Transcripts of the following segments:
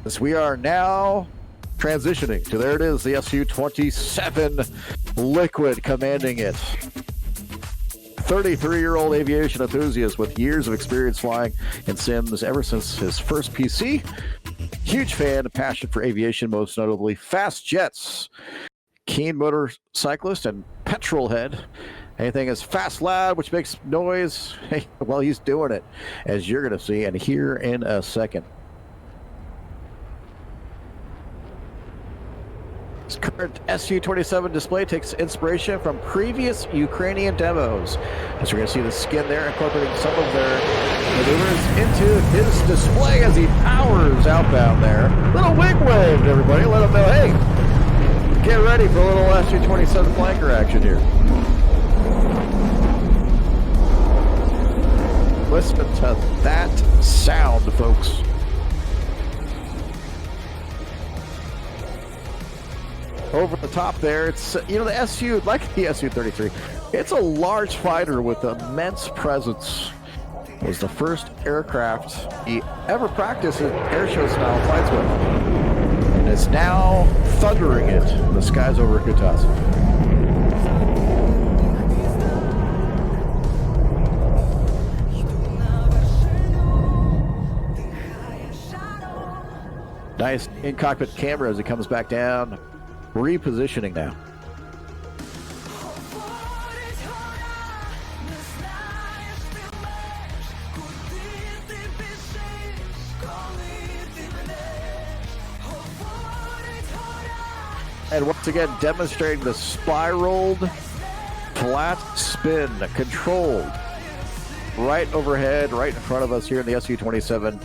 As we are now transitioning to, there it is, the SU-27 LIKWID commanding it. 33-year-old aviation enthusiast with years of experience flying in sims ever since his first PC. Huge fan, passion for aviation, most notably fast jets. Keen motorcyclist and petrol head. Anything is fast, loud, which makes noise, hey, well, he's doing it, as you're going to see and hear in a second. This current SU-27 display takes inspiration from previous Ukrainian demos. As we're going to see the skin there, incorporating some of their maneuvers into his display as he powers outbound there. Little wing wave, everybody. Let them know, hey, get ready for a little SU-27 flanker action here. Listen to that sound, folks. Over the top there, it's, you know, the SU, like the SU-33, it's a large fighter with immense presence. It was the first aircraft he ever practiced in airshow style fights with. And it's now thundering it in the skies over Kutaisi. Nice in-cockpit camera as it comes back down. Repositioning now. And once again, demonstrating the spiraled flat spin, controlled right overhead, right in front of us here in the SU-27.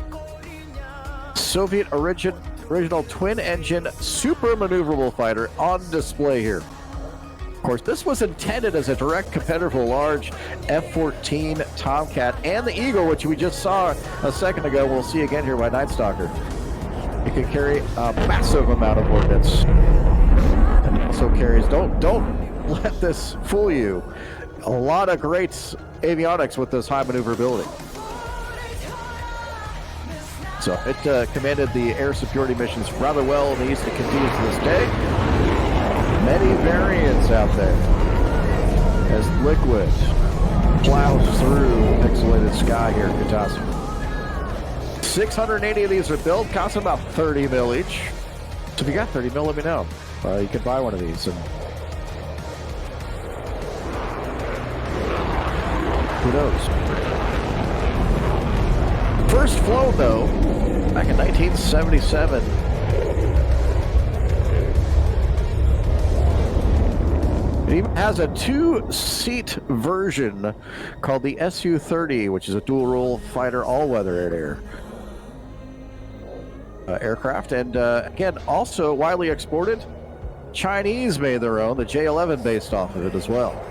Soviet original twin-engine super maneuverable fighter on display here. Of course, this was intended as a direct competitor for the large F-14 Tomcat and the Eagle, which we just saw a second ago. We'll see again here by Night Stalker. It can carry a massive amount of ordnance. And also carries, don't let this fool you, a lot of great avionics with this high maneuverability. So it commanded the air superiority missions rather well in the East and continues to this day. Many variants out there as LIKWID plows through the pixelated sky here at Kutaisi. 680 of these are built, costing about 30 mil each. So if you got 30 mil, let me know. You can buy one of these. And who knows? First flown, though, back in 1977. It even has a two-seat version called the SU-30, which is a dual-role fighter all-weather aircraft. And again, also widely exported. Chinese made their own, the J-11 based off of it as well.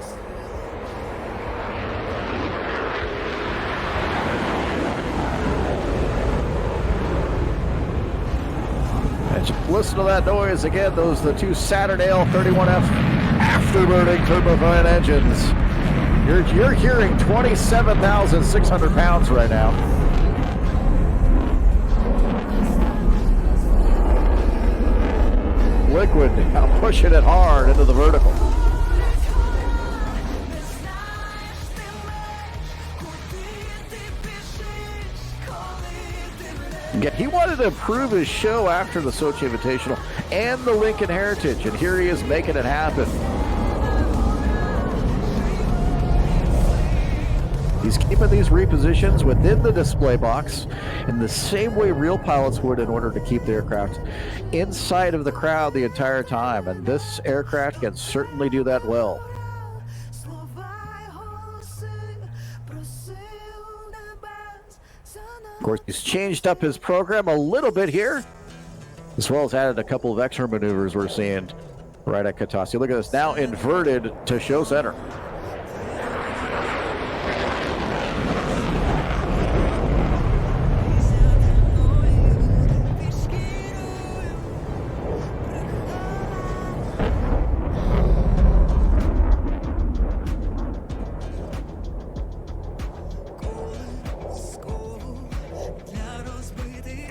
Listen to that noise again. Those are the two Saturn AL31 afterburning turbofan engines. You're hearing 27,600 pounds right now. LIKWID now pushing it hard into the vertical. He wanted to improve his show after the Sochi Invitational and the Lincoln Heritage, and here he is making it happen. He's keeping these repositions within the display box in the same way real pilots would in order to keep the aircraft inside of the crowd the entire time, and this aircraft can certainly do that well. Of course, he's changed up his program a little bit here, as well as added a couple of extra maneuvers we're seeing right at Kutaisi. Look at this, now inverted to show center.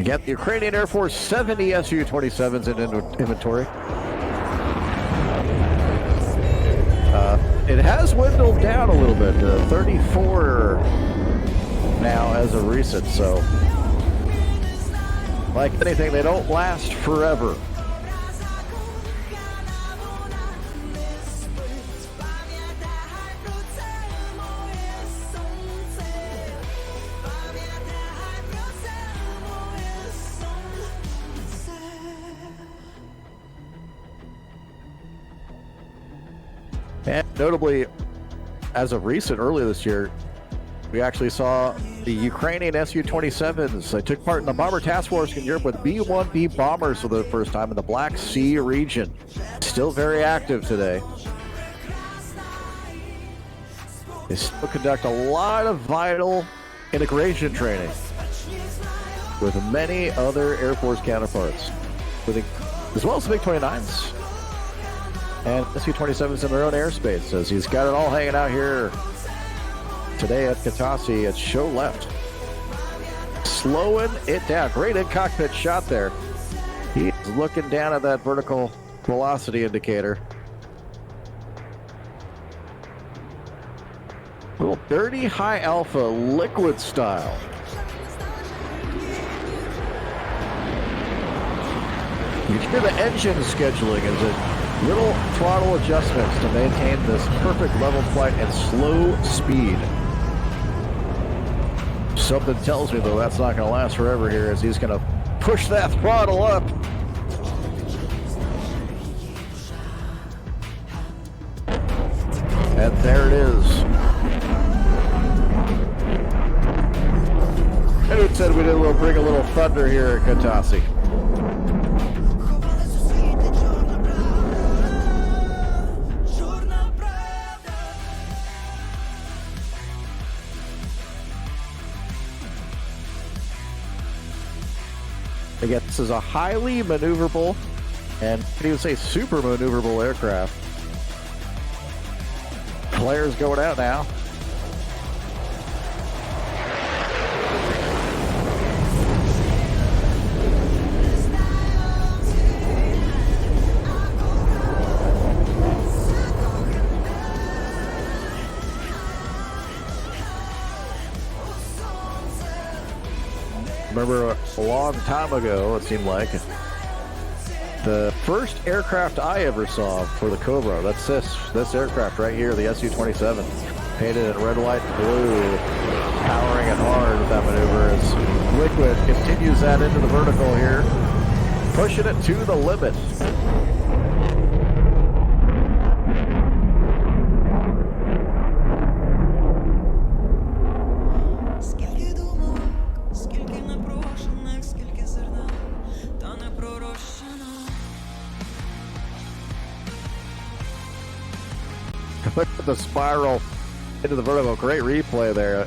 Get the Ukrainian Air Force 70 Su-27s in inventory. It has dwindled down a little bit, 34 now as of recent, so like anything, they don't last forever. And notably, as of recent, earlier this year, we actually saw the Ukrainian Su-27s. They took part in the Bomber Task Force in Europe with B-1B bombers for the first time in the Black Sea region. Still very active today. They still conduct a lot of vital integration training with many other Air Force counterparts, as well as the MiG-29s. And Su-27's in their own airspace, as he's got it all hanging out here today at Kutaisi at show left. Slowing it down. Great in-cockpit shot there. He's looking down at that vertical velocity indicator. A little dirty high alpha LIKWID style. You hear the engine scheduling as it little throttle adjustments to maintain this perfect level flight and slow speed. Something tells me, though, that's not going to last forever here, as he's going to push that throttle up. And there it is. And it said we'll bring a little thunder here at Kutaisi. Again, this is a highly maneuverable, and I could even say super maneuverable aircraft. Flares going out now. Remember a long time ago, it seemed like, the first aircraft I ever saw for the Cobra, that's this aircraft right here, the Su-27, painted in red, white, and blue, powering it hard with that maneuver as LIKWID continues that into the vertical here, pushing it to the limit. Look at the spiral into the vertical. Great replay there.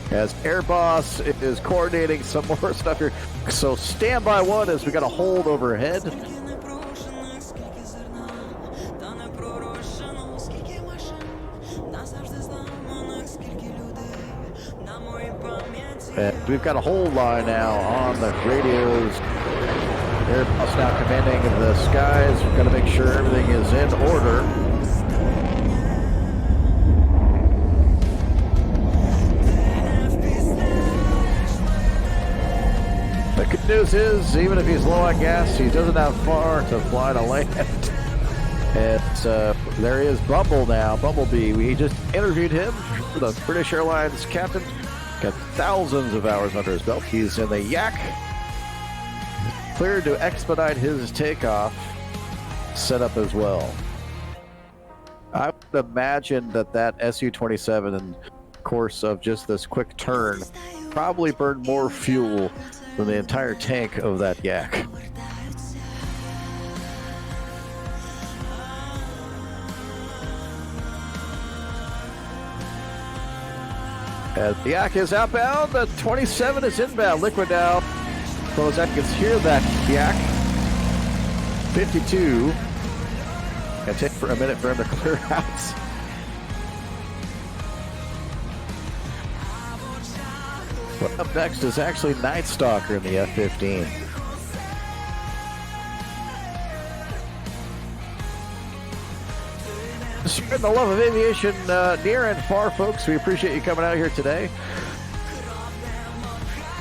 As Airboss is coordinating some more stuff here. So stand by one as we got a hold overhead. And we've got a hold line now on the radios. Airbus now commanding the skies. We've got to make sure everything is in order. The good news is, even if he's low on gas, he doesn't have far to fly to land. There he is, Bumble now, Bumblebee. We just interviewed him, the British Airlines captain. Got thousands of hours under his belt. He's in the yak. Cleared to expedite his takeoff setup as well. I would imagine that Su-27, in the course of just this quick turn, probably burned more fuel than the entire tank of that yak. As the yak is outbound, the 27 is inbound. LIKWID now. Close, I can hear that yak. 52 Gonna take for a minute for him to clear out. But up next is actually Night Stalker in the F-15. Spreading the love of aviation near and far, folks. We appreciate you coming out here today.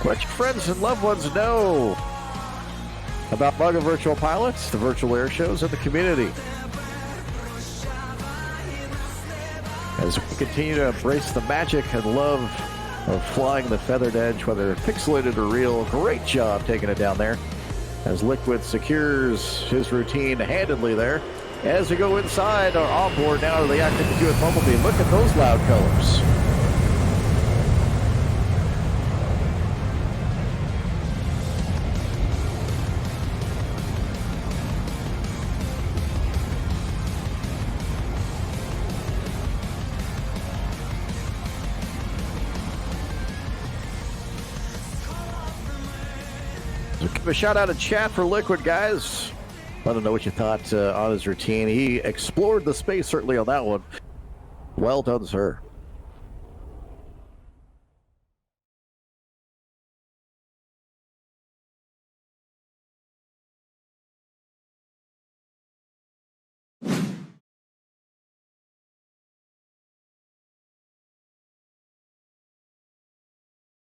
Let your friends and loved ones know about MUGA Virtual Pilots, the virtual air shows, and the community. As we continue to embrace the magic and love of flying the feathered edge, whether pixelated or real, great job taking it down there. As LIKWID secures his routine handedly there. As we go inside our onboard now to the active with Bumblebee, look at those loud colors. Give a shout out in chat for LIKWID, guys. Let him know what you thought on his routine. He explored the space, certainly, on that one. Well done, sir.